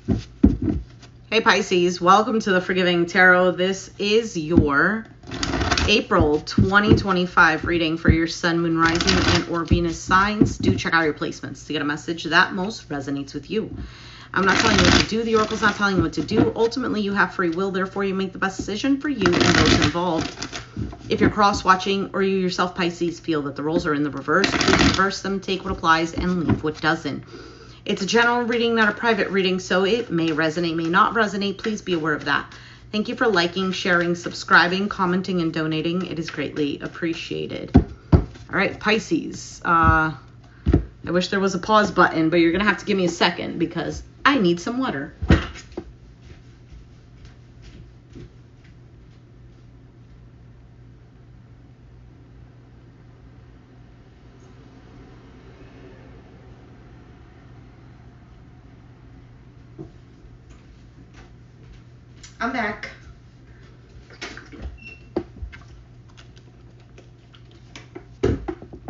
Hey Pisces, welcome to the Forgiving Tarot. This is your April 2025 reading for your Sun, Moon, Rising, and or Venus signs. Do check out your placements to get a message that most resonates with you. I'm not telling you what to do. The Oracle's not telling you what to do. Ultimately, you have free will. Therefore, you make the best decision for you and those involved. If you're cross-watching or you yourself, Pisces, feel that the roles are in the reverse, please reverse them, take what applies, and leave what doesn't. It's a general reading, not a private reading, so it may resonate, may not resonate. Please be aware of that. Thank you for liking, sharing, subscribing, commenting, and donating. It is greatly appreciated. All right, Pisces. I wish there was a pause button, but you're going to have to give me a second because I need some water. I'm back.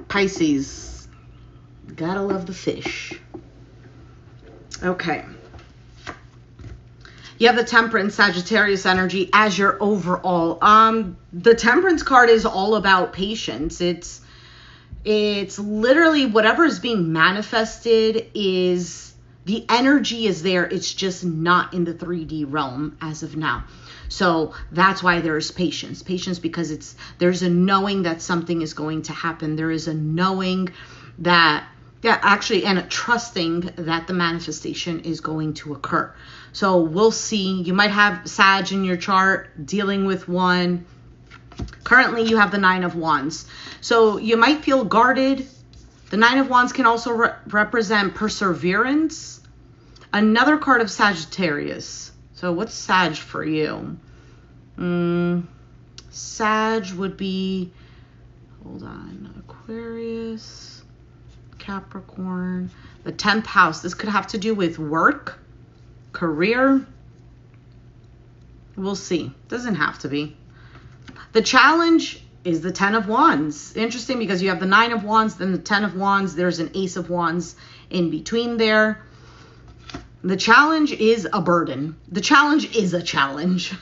Pisces, gotta love the fish. Okay. You have the Temperance, Sagittarius energy as your overall. The Temperance card is all about patience. It's literally whatever is being manifested is the energy is there. It's just not in the 3D realm as of now. So that's why there's patience. Patience because there's a knowing that something is going to happen. There is a knowing that, and a trusting that the manifestation is going to occur. So we'll see. You might have Sag in your chart dealing with one. Currently, you have the Nine of Wands. So you might feel guarded. The Nine of Wands can also represent perseverance. Another card of Sagittarius. So what's Sag for you? Sag would be, hold on, Aquarius, Capricorn, the 10th house. This could have to do with work, career. We'll see. Doesn't have to be. The challenge is the 10 of Wands. Interesting because you have the 9 of Wands, then the 10 of Wands. There's an Ace of Wands in between there. The challenge is a burden. The challenge is a challenge.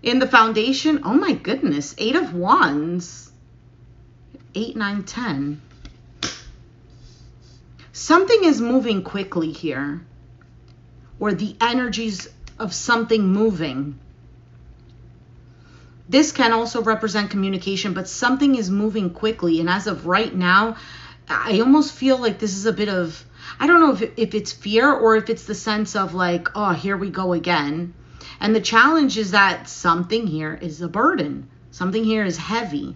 In the foundation, oh my goodness, 8 of Wands. 8, 9, 10. Something is moving quickly here. Or the energies of something moving. This can also represent communication, but something is moving quickly. And as of right now, I almost feel like this is a bit of, I don't know if it's fear or if it's the sense of like, oh, here we go again. And the challenge is that something here is a burden. Something here is heavy.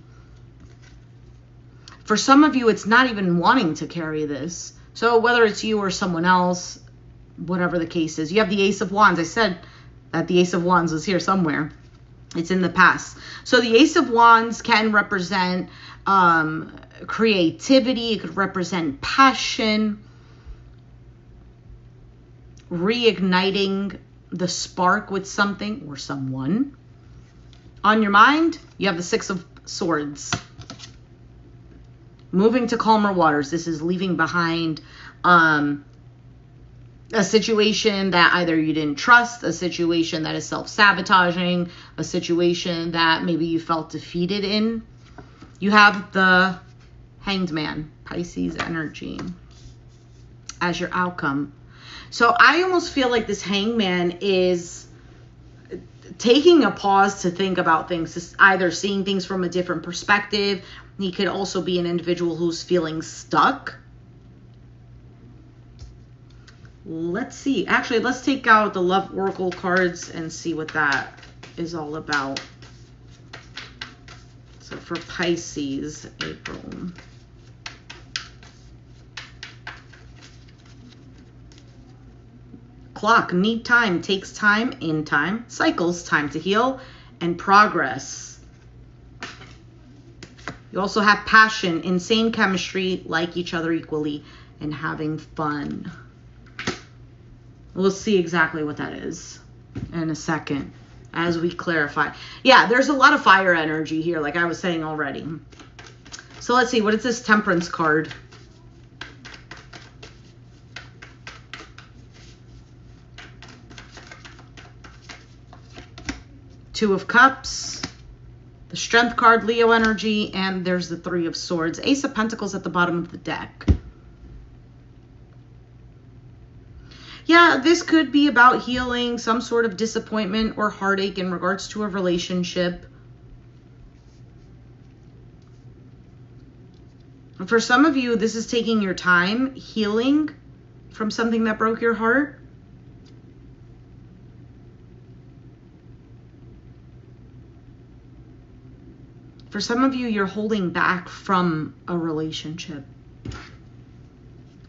For some of you, it's not even wanting to carry this. So whether it's you or someone else, whatever the case is, you have the Ace of Wands. I said that the Ace of Wands was here somewhere. It's in the past. So the Ace of Wands can represent creativity. It could represent passion, reigniting the spark with something or someone. On your mind, you have the 6 of Swords. Moving to calmer waters. This is leaving behind a situation that either you didn't trust, a situation that is self-sabotaging, a situation that maybe you felt defeated in. You have the Hanged Man, Pisces energy, as your outcome. So I almost feel like this Hanged Man is taking a pause to think about things, either seeing things from a different perspective. He could also be an individual who's feeling stuck. Let's see. Actually, let's take out the Love Oracle cards and see what that is all about. So for Pisces, April. Clock, need time, takes time, in time, cycles, time to heal, and progress. You also have passion, insane chemistry, like each other equally, and having fun. We'll see exactly what that is in a second as we clarify. Yeah, there's a lot of fire energy here, like I was saying already. So let's see, what is this Temperance card? Two of Cups, the Strength card, Leo energy, and there's the Three of Swords. Ace of Pentacles at the bottom of the deck. Yeah, this could be about healing some sort of disappointment or heartache in regards to a relationship. For some of you, this is taking your time healing from something that broke your heart. For some of you, you're holding back from a relationship.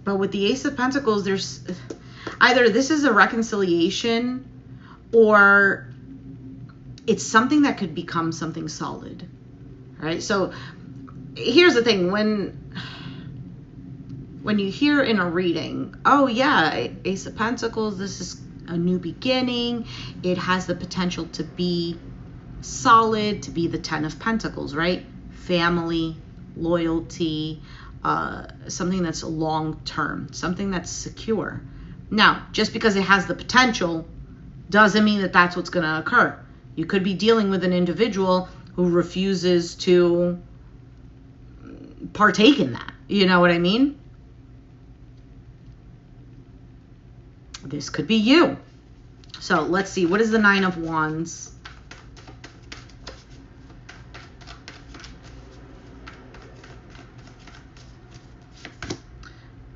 But with the Ace of Pentacles, there's either this is a reconciliation or it's something that could become something solid. All right? So here's the thing. When you hear in a reading, oh yeah, Ace of Pentacles, this is a new beginning. It has the potential to be solid, to be the Ten of Pentacles, right? Family, loyalty, something that's long-term, something that's secure. Now, just because it has the potential doesn't mean that that's what's going to occur. You could be dealing with an individual who refuses to partake in that. You know what I mean? This could be you. So let's see. What is the Nine of Wands?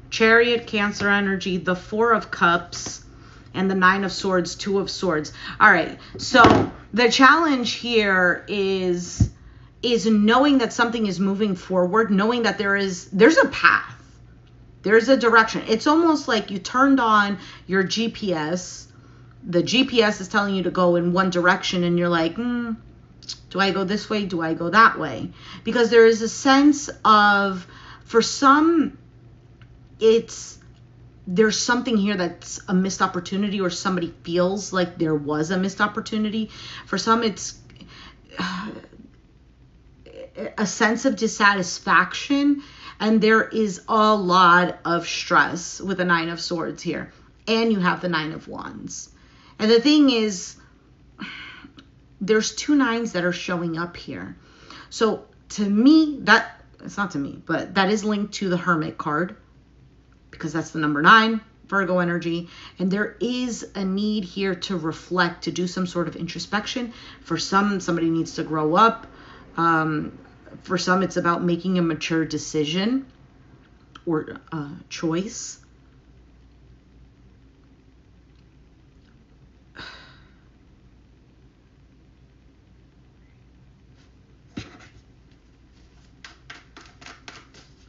Chariot, Cancer energy, the Four of Cups, and the Nine of Swords, Two of Swords. All right. So the challenge here is knowing that something is moving forward, knowing that there's a path. There's a direction. It's almost like you turned on your GPS. The GPS is telling you to go in one direction and you're like, do I go this way? Do I go that way? Because there is a sense of, for some, there's something here that's a missed opportunity, or somebody feels like there was a missed opportunity. For some, it's a sense of dissatisfaction, and there is a lot of stress with the Nine of Swords here. And you have the Nine of Wands. And the thing is, there's two nines that are showing up here. So to me, it's not to me, but that is linked to the Hermit card, because that's the number 9, Virgo energy. And there is a need here to reflect, to do some sort of introspection. For some, somebody needs to grow up. For some, it's about making a mature decision or choice.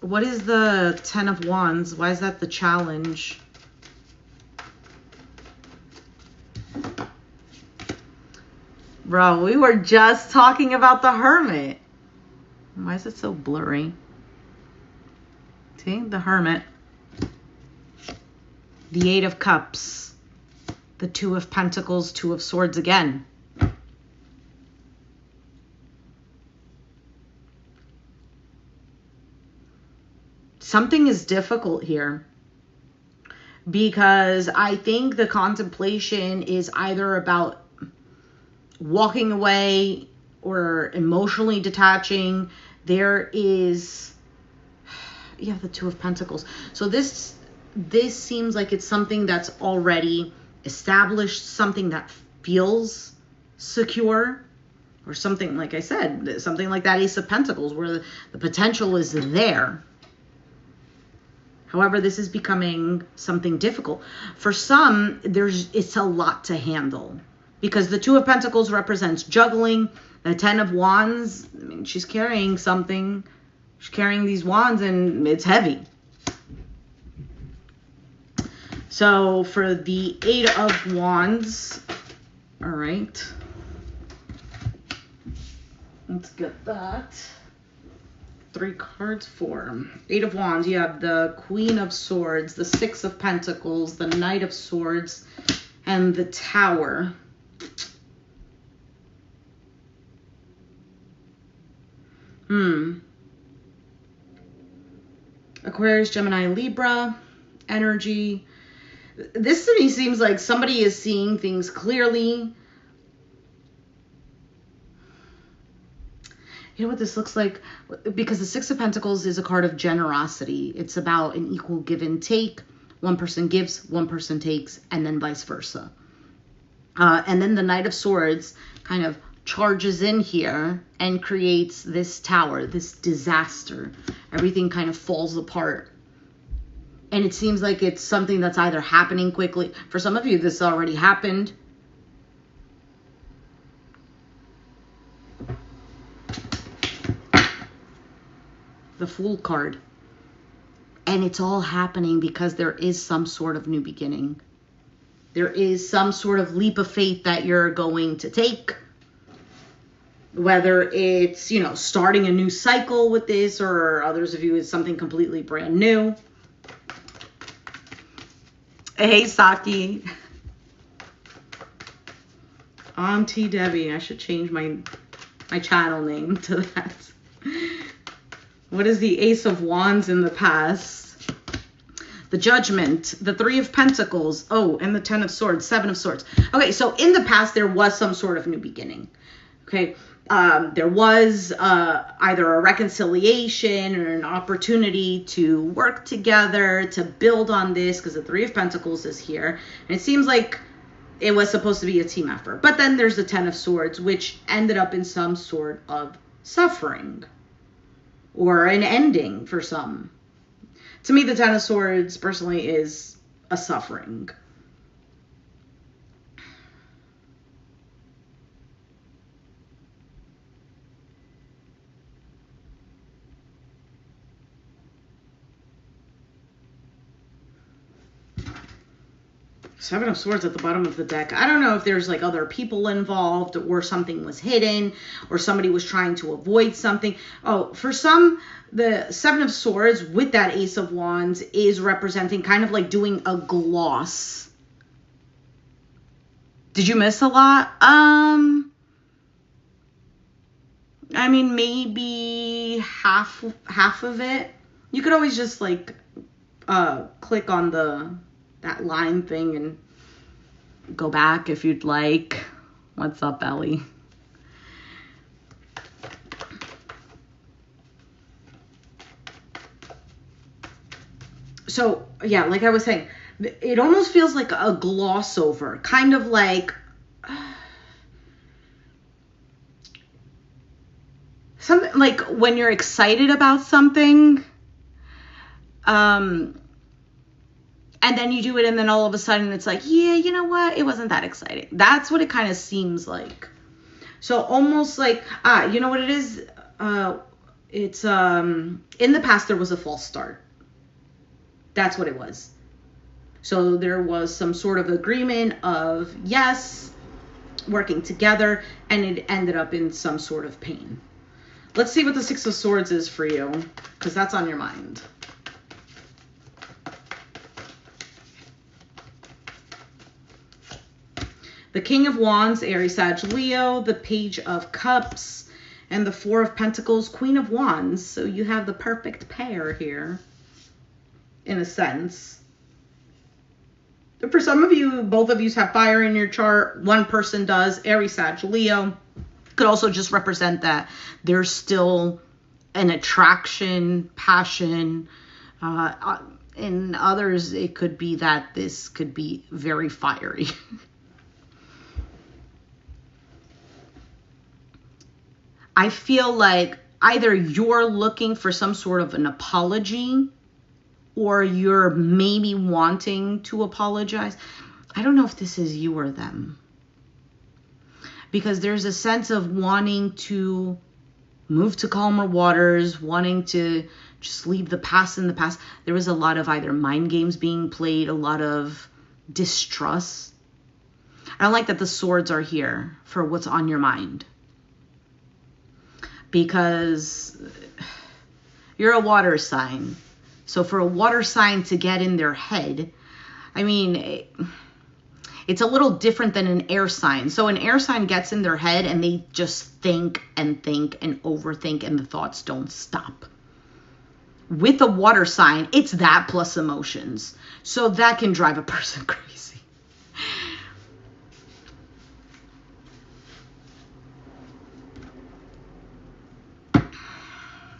What is the Ten of Wands? Why is that the challenge? Bro, we were just talking about the Hermit. Why is it so blurry? See, the Hermit. The Eight of Cups. The Two of Pentacles, Two of Swords again. Something is difficult here, because I think the contemplation is either about walking away or emotionally detaching. There is, yeah, the Two of Pentacles. So this seems like it's something that's already established, something that feels secure, or something, like I said, something like that Ace of Pentacles, where the potential is there. However, this is becoming something difficult. For some, it's a lot to handle, because the Two of Pentacles represents juggling. The Ten of Wands, I mean, she's carrying something. She's carrying these wands, and it's heavy. So for the Eight of Wands, all right, let's get that. 3 cards, 4. Eight of Wands, you have the Queen of Swords, the Six of Pentacles, the Knight of Swords, and the Tower. Aquarius, Gemini, Libra energy. This to me seems like somebody is seeing things clearly. You know what this looks like? Because the Six of Pentacles is a card of generosity. It's about an equal give and take. One person gives, one person takes, and then vice versa. And then the Knight of Swords kind of charges in here and creates this tower, this disaster. Everything kind of falls apart. And it seems like it's something that's either happening quickly. For some of you, this already happened. The Fool card. And it's all happening because there is some sort of new beginning. There is some sort of leap of faith that you're going to take. Whether it's, you know, starting a new cycle with this, or others of you it's something completely brand new. Hey, Saki. Auntie Debbie. I should change my channel name to that. What is the Ace of Wands in the past? The Judgment, the Three of Pentacles, oh, and the Ten of Swords, Seven of Swords. Okay, so in the past, there was some sort of new beginning. Okay, there was either a reconciliation or an opportunity to work together, to build on this, because the Three of Pentacles is here. And it seems like it was supposed to be a team effort. But then there's the Ten of Swords, which ended up in some sort of suffering. Or an ending for some. To me, the Ten of Swords, personally, is a suffering. Seven of Swords at the bottom of the deck. I don't know if there's like other people involved, or something was hidden, or somebody was trying to avoid something. Oh, for some, the Seven of Swords with that Ace of Wands is representing kind of like doing a gloss. Did you miss a lot? I mean, maybe half of it. You could always just like click on that line thing and go back if you'd like. What's up, Ellie? So, yeah, like I was saying, it almost feels like a gloss over. Kind of like something like when you're excited about something, and then you do it, and then all of a sudden it's like, yeah, you know what? It wasn't that exciting. That's what it kind of seems like. So almost like, you know what it is? It's, in the past, there was a false start. That's what it was. So there was some sort of agreement of, yes, working together, and it ended up in some sort of pain. Let's see what the Six of Swords is for you, because that's on your mind. The King of Wands, Aries, Sag, Leo, the Page of Cups, and the Four of Pentacles, Queen of Wands. So you have the perfect pair here, in a sense. But for some of you, both of you have fire in your chart. One person does, Aries, Sag, Leo. Could also just represent that there's still an attraction, passion. In others, it could be that this could be very fiery. I feel like either you're looking for some sort of an apology, or you're maybe wanting to apologize. I don't know if this is you or them. Because there's a sense of wanting to move to calmer waters, wanting to just leave the past in the past. There was a lot of either mind games being played, a lot of distrust. I don't like that the swords are here for what's on your mind. Because you're a water sign. So for a water sign to get in their head, I mean, it's a little different than an air sign. So an air sign gets in their head and they just think and overthink, and the thoughts don't stop. With a water sign, it's that plus emotions. So that can drive a person crazy.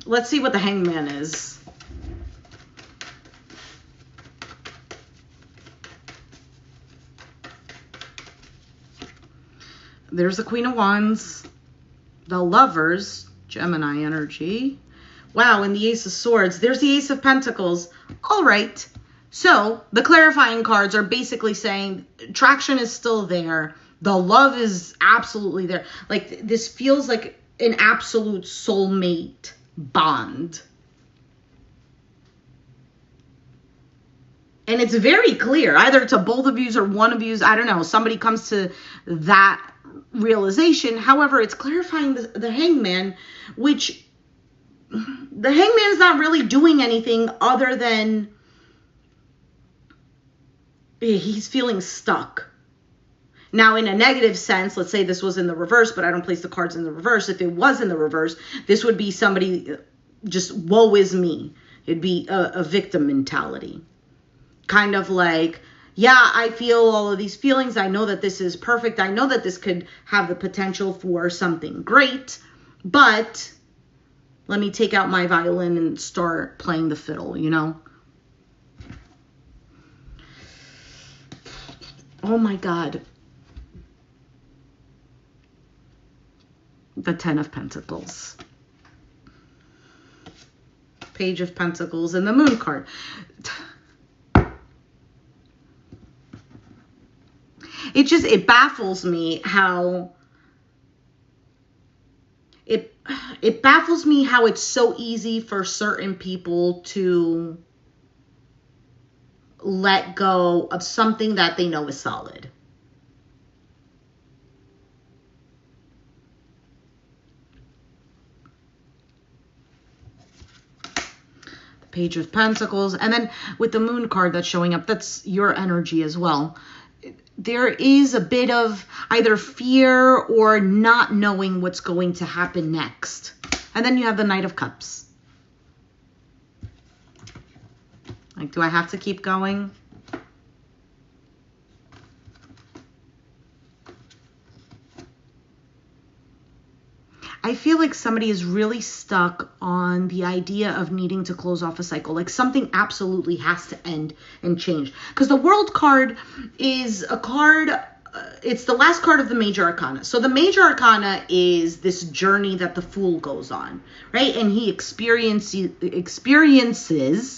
Let's see what the Hangman is. There's the Queen of Wands, the Lovers, Gemini energy. Wow, and the Ace of Swords. There's the Ace of Pentacles. All right. So the clarifying cards are basically saying traction is still there. The love is absolutely there. Like, this feels like an absolute soulmate bond. And it's very clear, either to both of you or one of you. I don't know. Somebody comes to that realization. However, it's clarifying the Hangman, which the Hangman is not really doing anything other than he's feeling stuck. Now, in a negative sense, let's say this was in the reverse, but I don't place the cards in the reverse. If it was in the reverse, this would be somebody just, woe is me. It'd be a victim mentality. Kind of like, yeah, I feel all of these feelings. I know that this is perfect. I know that this could have the potential for something great, but let me take out my violin and start playing the fiddle, you know? Oh my God. The Ten of Pentacles. Page of Pentacles and the Moon card. It baffles me how it baffles me how it's so easy for certain people to let go of something that they know is solid. The Page of Pentacles, and then with the Moon card that's showing up, that's your energy as well. There is a bit of either fear or not knowing what's going to happen next. And then you have the Knight of Cups. Like, do I have to keep going? I feel like somebody is really stuck on the idea of needing to close off a cycle. Like, something absolutely has to end and change. Because the World card is a card, it's the last card of the Major Arcana. So the Major Arcana is this journey that the Fool goes on, right? And he experiences,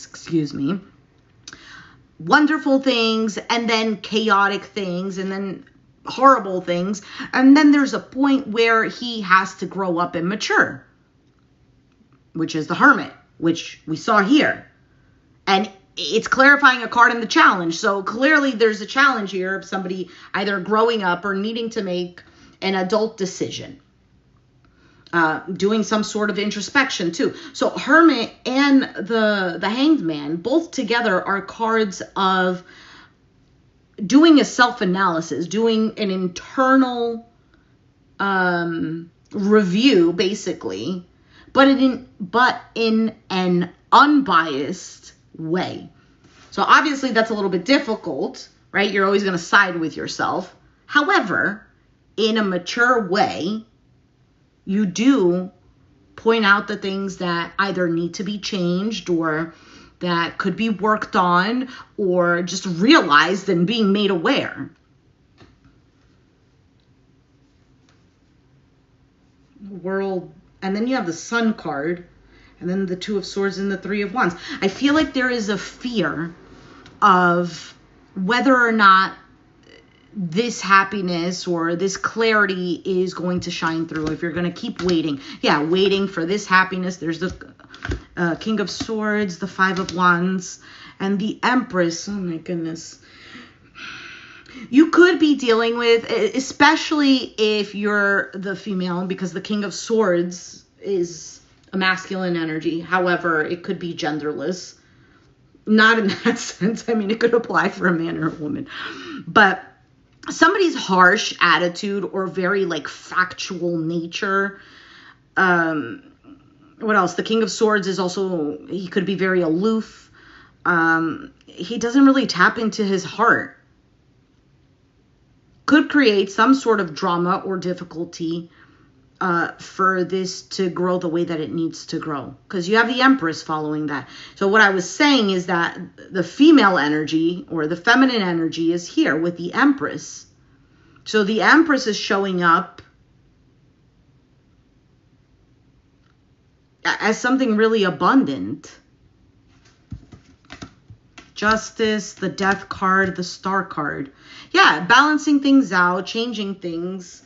excuse me, wonderful things, and then chaotic things, and then horrible things, and then there's a point where he has to grow up and mature, which is the Hermit, which we saw here. And it's clarifying a card in the challenge, so clearly there's a challenge here of somebody either growing up or needing to make an adult decision, doing some sort of introspection too. So Hermit and the Hanged Man both together are cards of doing a self-analysis, doing an internal review, basically, but in an unbiased way. So obviously that's a little bit difficult, right? You're always going to side with yourself. However, in a mature way, you do point out the things that either need to be changed or that could be worked on or just realized and being made aware. World, and then you have the Sun card, and then the Two of Swords and the Three of Wands. I feel like there is a fear of whether or not this happiness or this clarity is going to shine through. If you're going to keep waiting, waiting for this happiness. There's the King of Swords, the Five of Wands, and the Empress. Oh my goodness. You could be dealing with, especially if you're the female, because the King of Swords is a masculine energy. However, it could be genderless. Not in that sense. I mean, it could apply for a man or a woman. But somebody's harsh attitude or very like factual nature. What else? The King of Swords is also, he could be very aloof. He doesn't really tap into his heart. Could create some sort of drama or difficulty for this to grow the way that it needs to grow. Because you have the Empress following that. So what I was saying is that the female energy or the feminine energy is here with the Empress. So the Empress is showing up as something really abundant. Justice, the Death card, the Star card. Yeah, balancing things out, changing things,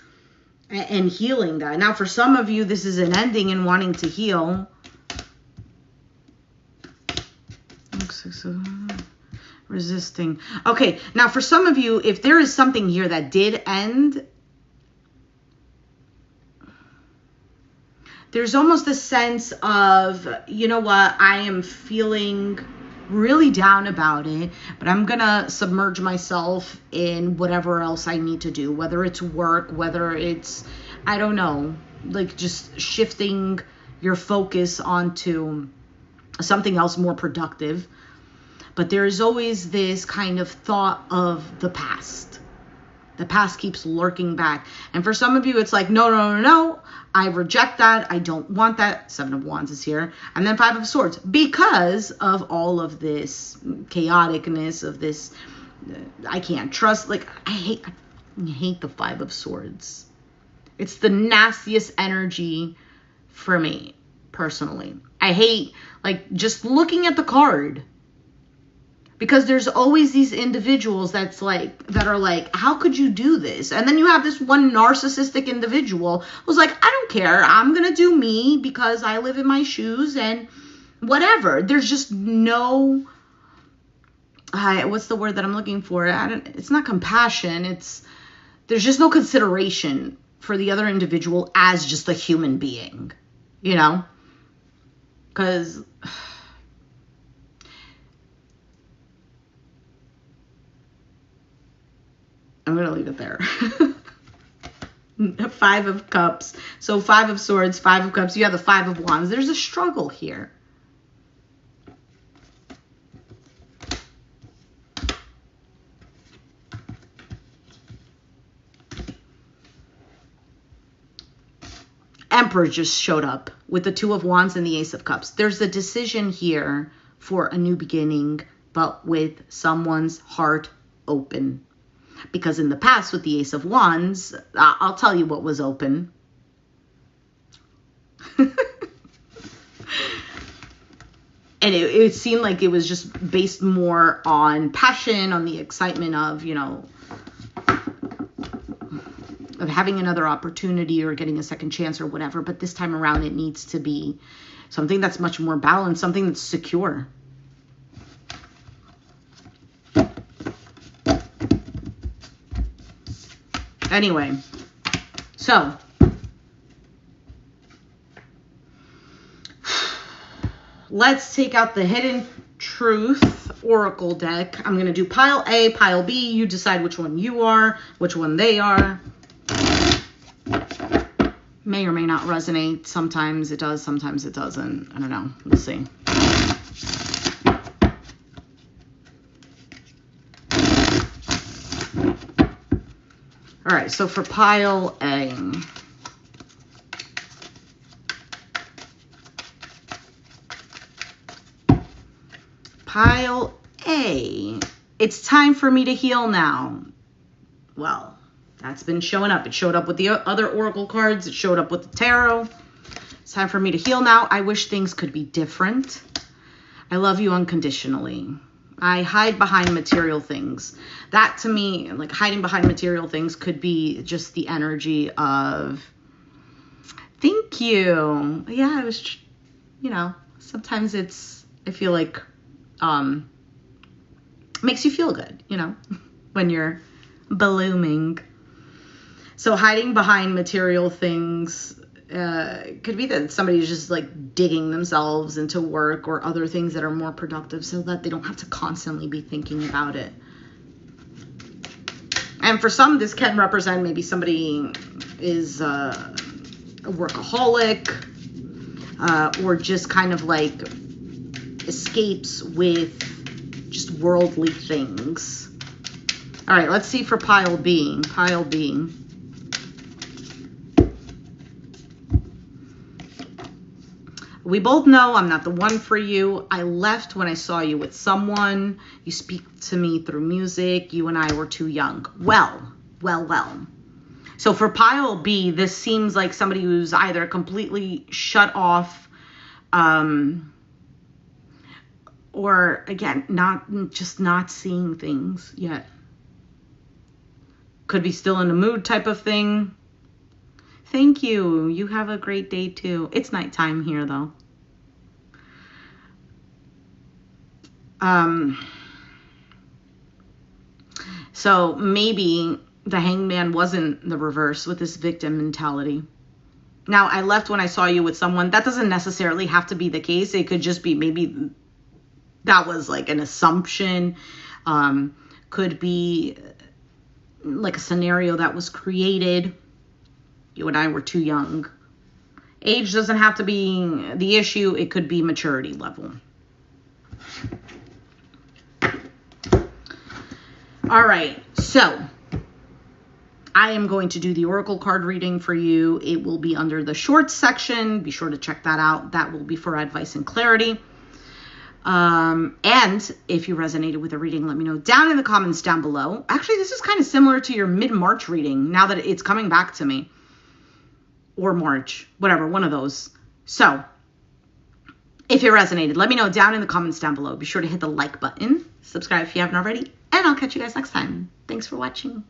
and healing that. Now, for some of you, this is an ending and wanting to heal. Resisting. Okay, now for some of you, if there is something here that did end, there's almost a sense of, you know what, I am feeling really down about it, but I'm gonna submerge myself in whatever else I need to do, whether it's work, whether it's, I don't know, like just shifting your focus onto something else more productive. But there is always this kind of thought of the past. The past keeps lurking back. And for some of you, it's like, no, I reject that. I don't want that. Seven of Wands is here. And then Five of Swords. Because of all of this chaoticness, of this, I can't trust. Like, I hate the Five of Swords. It's the nastiest energy for me, personally. I hate, like, just looking at the card. Because there's always these individuals that are like, how could you do this? And then you have this one narcissistic individual who's like, I don't care. I'm going to do me because I live in my shoes and whatever. There's just no, what's the word that I'm looking for? It's not compassion. There's just no consideration for the other individual as just a human being, you know? Because I'm going to leave it there. Five of Cups. So Five of Swords, Five of Cups. You have the Five of Wands. There's a struggle here. Emperor just showed up with the Two of Wands and the Ace of Cups. There's a decision here for a new beginning, but with someone's heart open. Because in the past with the Ace of Wands, I'll tell you what was open. And it seemed like it was just based more on passion, on the excitement of, you know, of having another opportunity or getting a second chance or whatever. But this time around, it needs to be something that's much more balanced, something that's secure. Anyway, so let's take out the Hidden Truth Oracle deck. I'm going to do pile A, pile B. You decide which one you are, which one they are. May or may not resonate. Sometimes it does, sometimes it doesn't. I don't know. We'll see. All right, so for pile A, pile A, it's time for me to heal now. Well, that's been showing up. It showed up with the other oracle cards. It showed up with the tarot. It's time for me to heal now. I wish things could be different. I love you unconditionally. I hide behind material things. That to me, like hiding behind material things could be just the energy of, thank you. Yeah, it was, you know, sometimes I feel like, makes you feel good, you know, when you're blooming. So hiding behind material things could be that somebody's just like digging themselves into work or other things that are more productive so that they don't have to constantly be thinking about it. And for some, this can represent maybe somebody is a workaholic or just kind of like escapes with just worldly things. All right, let's see for pile B. Pile B. We both know I'm not the one for you. I left when I saw you with someone. You speak to me through music. You and I were too young. Well. So for pile B, this seems like somebody who's either completely shut off, or again, not seeing things yet. Could be still in a mood type of thing. Thank you. You have a great day too. It's nighttime here though. So maybe the hangman wasn't the reverse with this victim mentality. Now, I left when I saw you with someone. That doesn't necessarily have to be the case. It could just be maybe that was like an assumption. Could be like a scenario that was created. You and I were too young. Age doesn't have to be the issue. It could be maturity level. All right, so I am going to do the oracle card reading for you. It will be under the shorts section. Be sure to check that out. That will be for advice and clarity. And if you resonated with the reading, let me know down in the comments down below. Actually, this is kind of similar to your mid-March reading now that it's coming back to me. Or March, whatever, one of those. So if it resonated, let me know down in the comments down below. Be sure to hit the like button, subscribe if you haven't already, and I'll catch you guys next time. Thanks for watching.